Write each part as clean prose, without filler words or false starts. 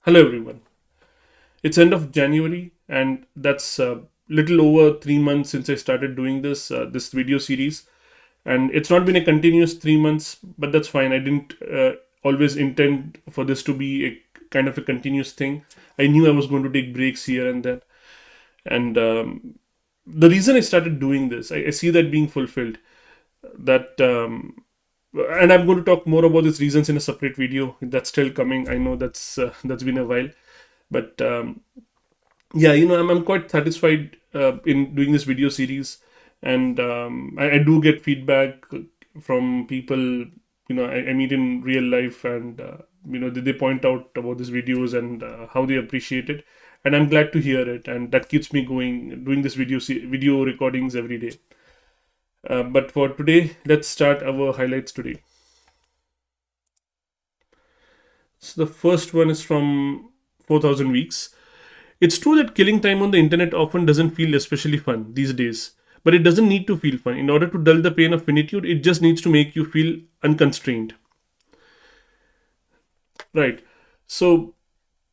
Hello everyone. It's end of January, and that's little over 3 months since I started doing this video series. And it's not been a continuous 3 months, but that's fine. I didn't always intend for this to be a kind of a continuous thing. I knew I was going to take breaks here and there, and the reason I started doing this, I see that being fulfilled. That and I'm going to talk more about these reasons in a separate video. That's still coming. I know that's been a while, but yeah, I'm quite satisfied in doing this video series, and I do get feedback from people I meet in real life, and they point out about these videos and how they appreciate it, and I'm glad to hear it, and that keeps me going doing this video recordings every day. But for today, let's start our highlights today. So the first one is from 4000 Weeks. It's true that killing time on the internet often doesn't feel especially fun these days, but it doesn't need to feel fun. In order to dull the pain of finitude, it just needs to make you feel unconstrained. Right. So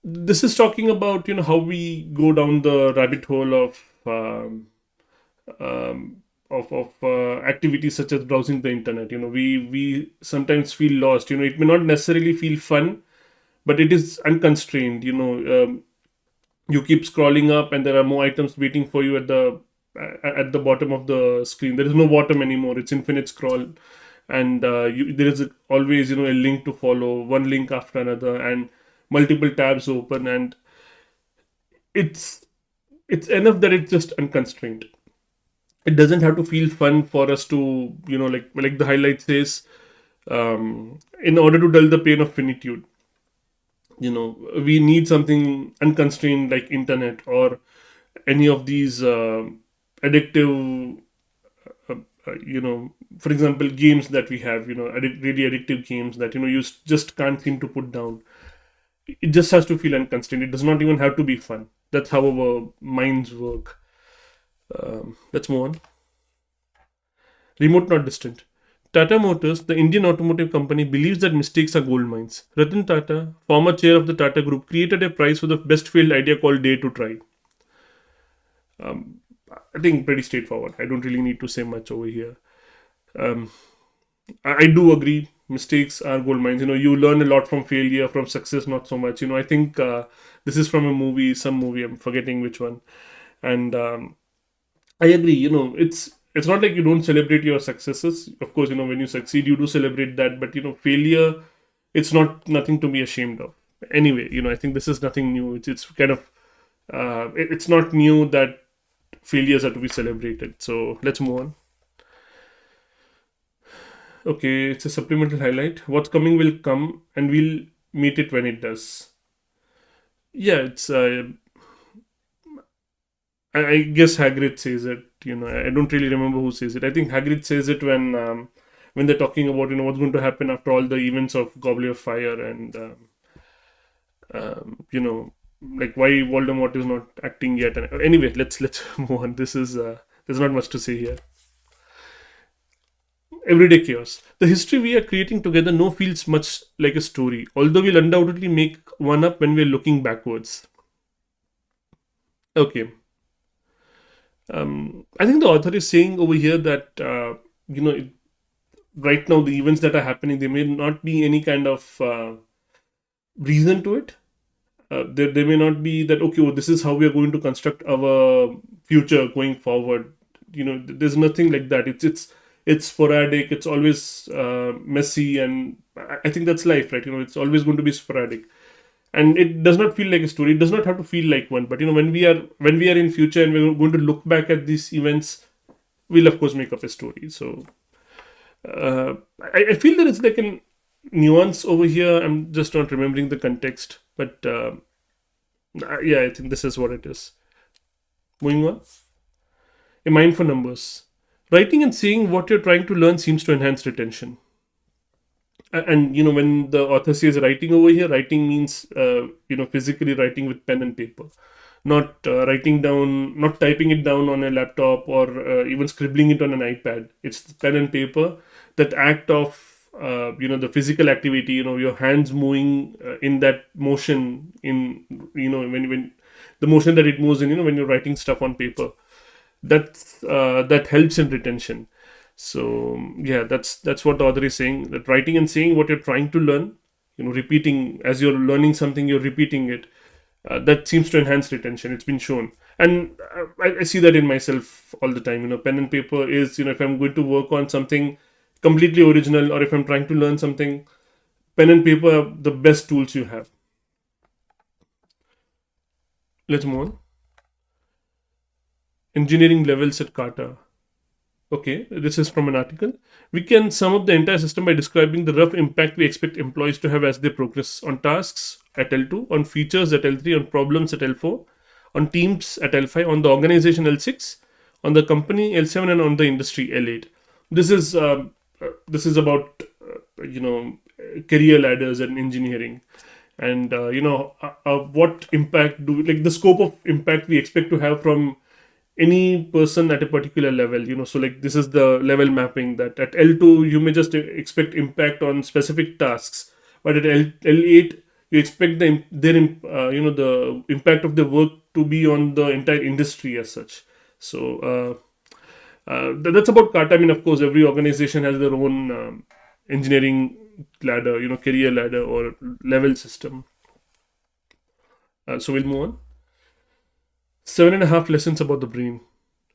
this is talking about how we go down the rabbit hole of activities such as browsing the internet. We sometimes feel lost. It may not necessarily feel fun, but it is unconstrained. You keep scrolling up and there are more items waiting for you at the bottom of the screen. There is no bottom anymore, it's infinite scroll, and there is always a link to follow, one link after another, and multiple tabs open, and it's it's enough that it's just unconstrained. It doesn't have to feel fun for us to like the highlight says, in order to dull the pain of finitude, we need something unconstrained like internet or any of these addictive for example, games that we have, really addictive games that just can't seem to put down. It just has to feel unconstrained. It does not even have to be fun. That's how our minds work. Let's move on. Remote not distant. Tata Motors, the Indian automotive company, believes that mistakes are gold mines. Ratan Tata, former chair of the Tata Group, created a prize for the best failed idea called Dare to Try. Um, I think pretty straightforward. I don't really need to say much over here. Um, I do agree. Mistakes are gold mines. You learn a lot from failure, from success, not so much. I think this is from a movie, some movie. I'm forgetting which one. And I agree. It's not like you don't celebrate your successes. Of course, when you succeed, you do celebrate that. But failure, it's not nothing to be ashamed of. Anyway, I think this is nothing new. It's kind of it's not new that failures are to be celebrated. So let's move on. Okay, it's a supplemental highlight. What's coming will come, and we'll meet it when it does. Yeah, it's. I guess Hagrid says it. I don't really remember who says it. I think Hagrid says it when they're talking about what's going to happen after all the events of Goblet of Fire, and like why Voldemort is not acting yet. And anyway, let's move on. There's not much to say here. Everyday chaos. The history we are creating together no feels much like a story, although we'll undoubtedly make one up when we're looking backwards. Okay. I think the author is saying over here that right now the events that are happening, there may not be any kind of reason to it. There may not be that, okay, well, this is how we are going to construct our future going forward. There's nothing like that. It's sporadic. It's always messy, and I think that's life, right? It's always going to be sporadic, and it does not feel like a story. It does not have to feel like one. But when we are in future and we're going to look back at these events, we'll of course make up a story. So I feel there is like a nuance over here. I'm just not remembering the context, but yeah, I think this is what it is. Moving on. A mind for numbers. Writing and saying what you're trying to learn seems to enhance retention. And when the author says writing over here, writing means physically writing with pen and paper, not writing down, not typing it down on a laptop or even scribbling it on an iPad. It's pen and paper. That act of the physical activity, your hands moving in that motion, in when the motion that it moves in, when you're writing stuff on paper, that helps in retention. So yeah, that's what the author is saying, that writing and saying what you're trying to learn, repeating as you're learning something, you're repeating it. That seems to enhance retention. It's been shown, and I see that in myself all the time. Pen and paper is, if I'm going to work on something completely original, or if I'm trying to learn something, pen and paper are the best tools you have. Let's move on. Engineering levels at Carta. Okay, this is from an article. We can sum up the entire system by describing the rough impact we expect employees to have as they progress on tasks at L2, on features at L3, on problems at L4, on teams at L5, on the organization L6, on the company L7, and on the industry L8. This is about career ladders and engineering, and what impact like the scope of impact we expect to have from any person at a particular level. So like this is the level mapping, that at L2 you may just expect impact on specific tasks, but at L8 you expect the impact of the work to be on the entire industry as such. So that's about Carta. I mean, of course, every organization has their own engineering ladder, career ladder or level system. So we'll move on. 7.5 lessons about the brain.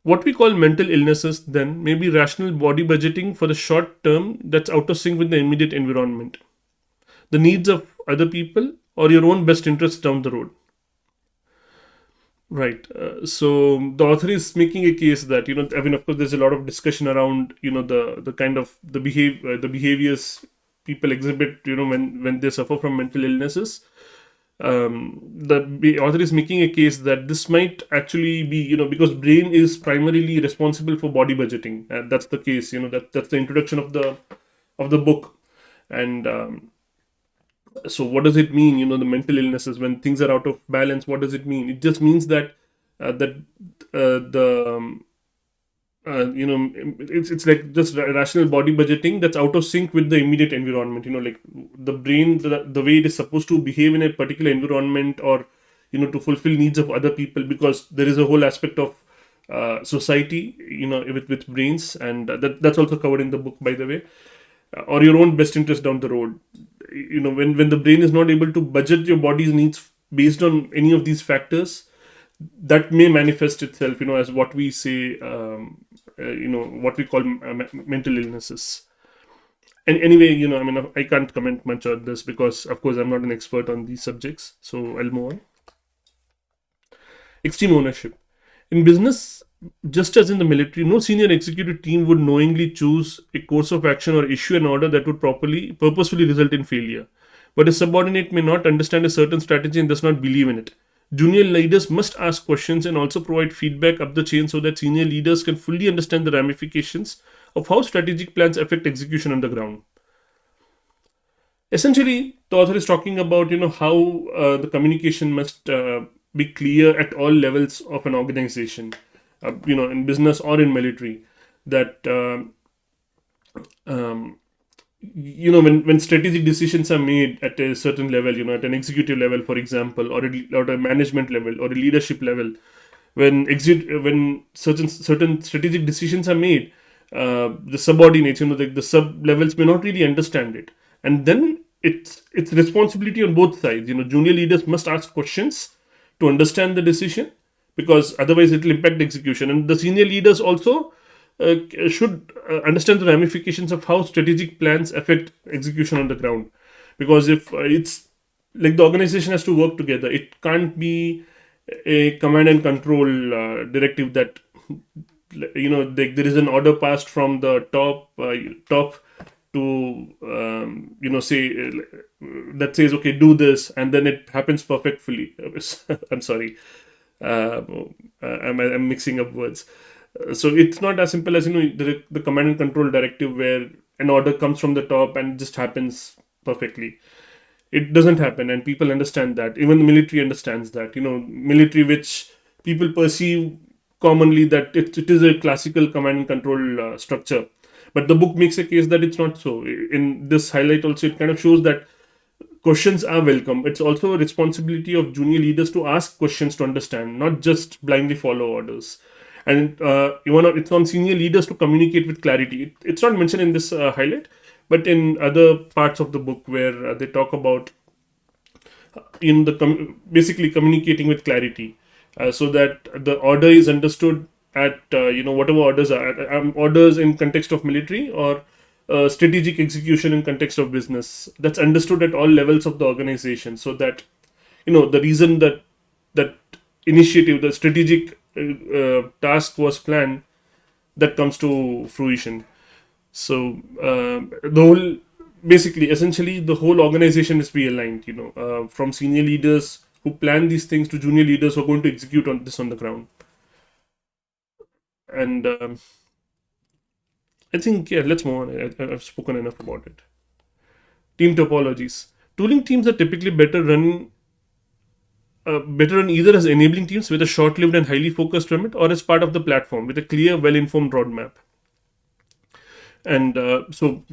What we call mental illnesses then may be rational body budgeting for the short term that's out of sync with the immediate environment, the needs of other people, or your own best interests down the road. Right. So the author is making a case that, I mean, of course, there's a lot of discussion around, the kind of the behaviors people exhibit, when they suffer from mental illnesses. The author is making a case that this might actually be, because brain is primarily responsible for body budgeting. That's the case. That's the introduction of the book. And so what does it mean? The mental illnesses, when things are out of balance, what does it mean? It just means that the it's like just rational body budgeting that's out of sync with the immediate environment. Like the brain, the way it is supposed to behave in a particular environment, or to fulfill needs of other people, because there is a whole aspect of society, with brains, and that's also covered in the book, by the way. Or your own best interest down the road. When the brain is not able to budget your body's needs based on any of these factors, that may manifest itself, as what we say, what we call mental illnesses. And anyway, I mean, I can't comment much on this because, of course, I'm not an expert on these subjects. So I'll move on. Extreme ownership. In business, just as in the military, no senior executive team would knowingly choose a course of action or issue an order that would purposefully result in failure. But a subordinate may not understand a certain strategy and does not believe in it. Junior leaders must ask questions and also provide feedback up the chain so that senior leaders can fully understand the ramifications of how strategic plans affect execution on the ground. Essentially, the author is talking about how the communication must be clear at all levels of an organization, in business or in military. That when strategic decisions are made at a certain level, at an executive level, for example, or a management level or a leadership level, when certain strategic decisions are made, the subordinates, the sub levels may not really understand it, and then it's responsibility on both sides. Junior leaders must ask questions to understand the decision, because otherwise it will impact execution, and the senior leaders also should understand the ramifications of how strategic plans affect execution on the ground. Because if it's like the organization has to work together, it can't be a command and control directive that there is an order passed from the top to say that says, okay, do this, and then it happens perfectly. I'm sorry, I'm mixing up words. So it's not as simple as the command and control directive where an order comes from the top and it just happens perfectly. It doesn't happen, and people understand that. Even the military understands that. Military, which people perceive commonly that it is a classical command and control structure, But the book makes a case that it's not so. In this highlight also, it kind of shows that questions are welcome. It's also a responsibility of junior leaders to ask questions to understand, not just blindly follow orders. And it's on senior leaders to communicate with clarity. It's not mentioned in this highlight, but in other parts of the book where they talk about basically communicating with clarity, so that the order is understood at whatever orders are, orders in context of military, or strategic execution in context of business, that's understood at all levels of the organization, so that the reason that initiative, the strategic task was planned, that comes to fruition. So the whole, basically, essentially, the whole organization is be aligned. From senior leaders who plan these things to junior leaders who are going to execute on this on the ground. And I think, yeah, let's move on. I've spoken enough about it. Team topologies. Tooling teams are typically better run either as enabling teams with a short-lived and highly focused remit, or as part of the platform with a clear, well-informed roadmap. And so,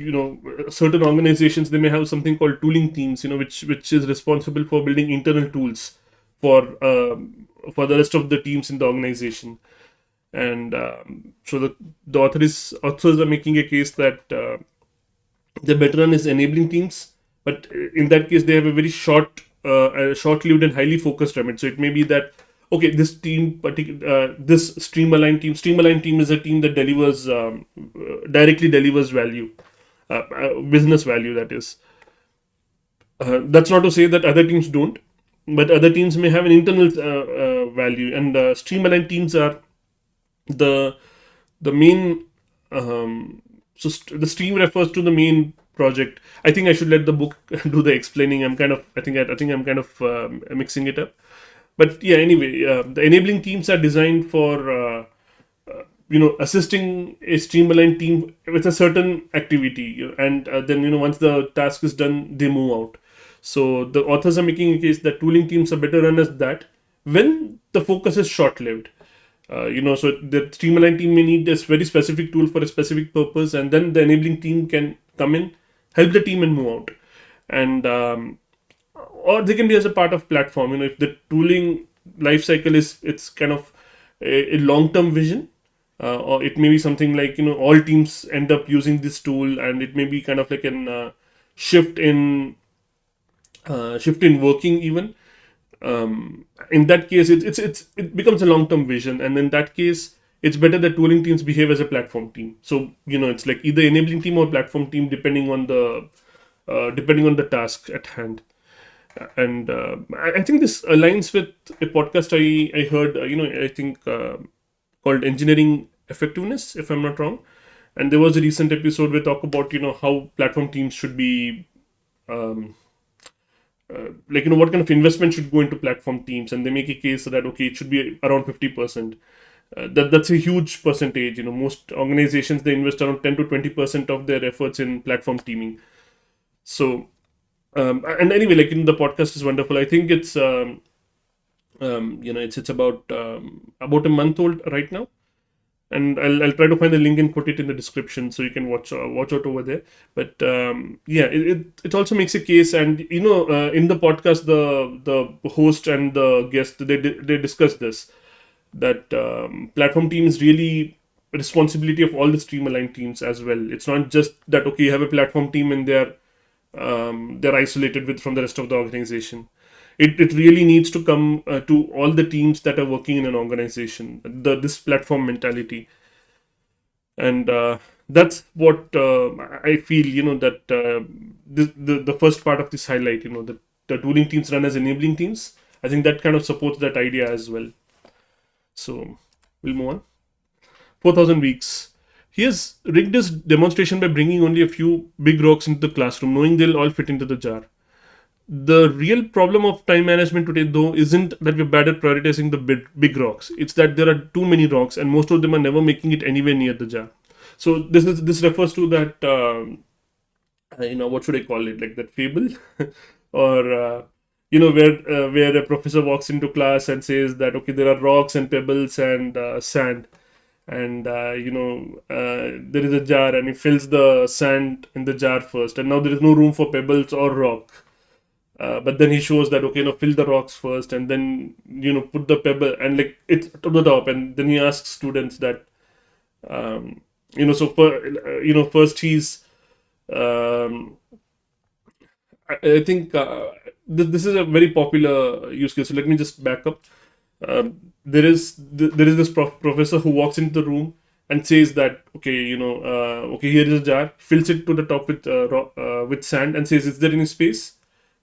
certain organizations, they may have something called tooling teams, which is responsible for building internal tools for for the rest of the teams in the organization. And so the authors are making a case that the better run is enabling teams, but in that case they have a very short-lived and highly focused remit. So it may be that, okay, this team, this stream aligned team is a team that delivers directly delivers value, business value, that is. That's not to say that other teams don't, but other teams may have an internal value, and stream-aligned teams are the main. The stream refers to the main project. I think I should let the book do the explaining. I think I'm kind of mixing it up. But yeah, anyway, the enabling teams are designed for assisting a streamlined team with a certain activity, and then once the task is done, they move out. So the authors are making a case that tooling teams are better run as that when the focus is short-lived. So the streamlined team may need this very specific tool for a specific purpose, and then the enabling team can come in, help the team, and move out. And or they can be as a part of platform. If the tooling life cycle is, it's kind of a long-term vision, or it may be something like, all teams end up using this tool, and it may be kind of like an shift in working even. In that case, it becomes a long-term vision, and in that case, it's better that tooling teams behave as a platform team. So it's like either enabling team or platform team, depending on the task at hand. And I think this aligns with a podcast I heard. I think called Engineering Effectiveness, if I'm not wrong. And there was a recent episode where talk about how platform teams should be. What kind of investment should go into platform teams, and they make a case that, okay, it should be around 50%. That's a huge percentage. Most organizations, they invest around 10 to 20% of their efforts in platform teaming. So and anyway, like, the podcast is wonderful. I think it's it's about a month old right now, and I'll try to find the link and put it in the description so you can watch out over there. But yeah, it also makes a case, and in the podcast, the host and the guest, they discuss this, that platform team is really responsibility of all the stream aligned teams as well. It's not just that, okay, you have a platform team and they're isolated from the rest of the organization. It really needs to come to all the teams that are working in an organization, this platform mentality. And that's what I feel, that the first part of this highlight, that the tooling teams run as enabling teams, I think that kind of supports that idea as well. So we'll move on. 4,000 weeks. He has rigged his demonstration by bringing only a few big rocks into the classroom, knowing they'll all fit into the jar. The real problem of time management today, though, isn't that we're bad at prioritizing the big rocks. It's that there are too many rocks, and most of them are never making it anywhere near the jar. So this refers to that, what should I call it, like that fable, or where a professor walks into class and says that, okay, there are rocks and pebbles and sand, and there is a jar, and he fills the sand in the jar first, and now there is no room for pebbles or rock. But then he shows that, okay, fill the rocks first, and then put the pebble, and like it's to the top, and then he asks students that, so first he's um, I think this is a very popular use case. So let me just back up. There is this professor who walks into the room and says that, okay, okay, here is a jar, fills it to the top with with sand, and says, is there any space?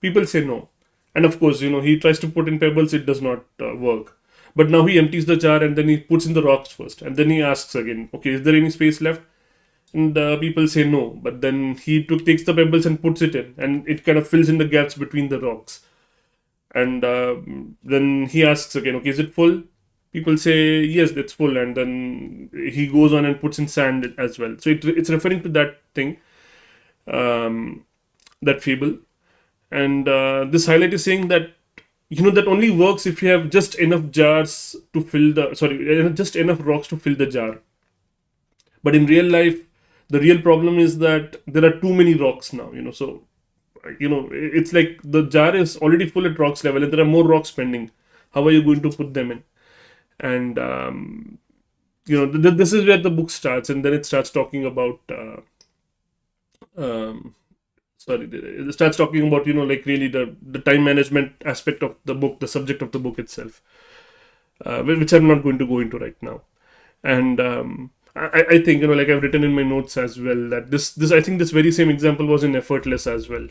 People say no, and of course, he tries to put in pebbles, it does not work. But now he empties the jar, and then he puts in the rocks first, and then he asks again, okay, is there any space left? And people say no, but then he takes the pebbles and puts it in, and it kind of fills in the gaps between the rocks. And then he asks again, okay, is it full? People say yes, it's full, and then he goes on and puts in sand as well. So it's referring to that thing, um, that fable. And this highlight is saying that, that only works if you have just enough jars to fill the, sorry, just enough rocks to fill the jar. But in real life, the real problem is that there are too many rocks now, so it's like the jar is already full at rocks level, and there are more rocks pending. How are you going to put them in? And this is where the book starts, and then it starts talking about um, sorry, it starts talking about, like really the time management aspect of the book, the subject of the book itself, which I'm not going to go into right now. And I think, like I've written in my notes as well, that this I think this very same example was in Effortless as well.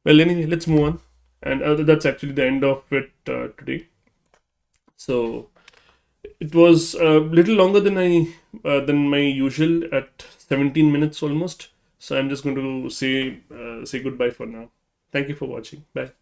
Well, anyway, let's move on, and that's actually the end of it today. So it was a little longer than my usual, at 17 minutes almost. So I'm just going to say goodbye for now. Thank you for watching. Bye.